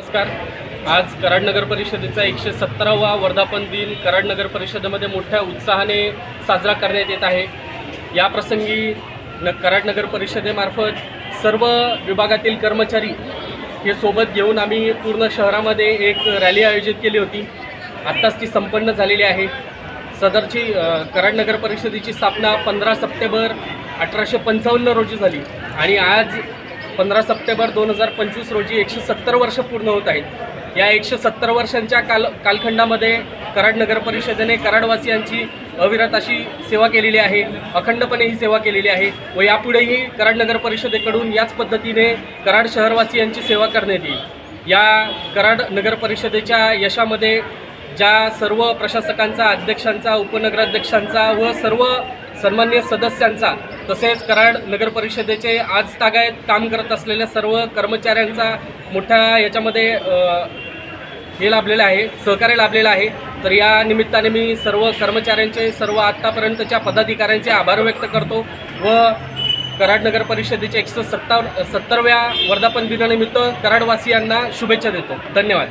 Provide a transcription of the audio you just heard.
नमस्कार। आज कराड नगर परिषदेचा 117वा वर्धापन दिन कराड नगर परिषदेमध्ये मोठ्या उत्साहाने साजरा करण्यात येत आहे। या प्रसंगी कराड नगर परिषदेमार्फत सर्व विभागातील कर्मचारी हे सोबत घेऊन आम्ही पूर्ण शहरामध्ये एक रॅली आयोजित केली होती। आत्ताच ती संपन्न झालेली आहे। सदरची कराड नगर परिषदेची स्थापना 15 सप्टेंबर 1855 रोजी झाली आणि आज 15 सप्टेंबर 2025 रोजी 170 वर्ष पूर्ण होत आहेत। या 170 वर्षांच्या कालखंडामध्ये कराड नगर परिषदेने कराडवासियांची अविरत अशी सेवा केलेली आहे, अखंडपणे ही सेवा केलेली आहे व यापुढेही कराड नगर परिषदेकडून याच पद्धतीने कराड शहरवासियांची सेवा करण्यात येईल। या कराड नगर परिषदेच्या यशामध्ये ज्या सर्व प्रशासकांचा, अध्यक्षांचा, उपनगराध्यक्षांचा व सर्व सन्माननीय सदस्यांचा तसेच कराड नगर परिषदेचे आज तागायत काम करत असलेल्या सर्व कर्मचाऱ्यांचा मोठ्या याच्यामध्ये हे लाभलेलं आहे, सहकार्य लाभलेलं आहे। तर या निमित्ताने मी सर्व कर्मचाऱ्यांचे, सर्व आत्तापर्यंतच्या पदाधिकाऱ्यांचे आभार व्यक्त करतो व कराड नगर परिषदेच्या 170व्या वर्धापन दिनानिमित्त कराडवासियांना शुभेच्छा देतो। धन्यवाद।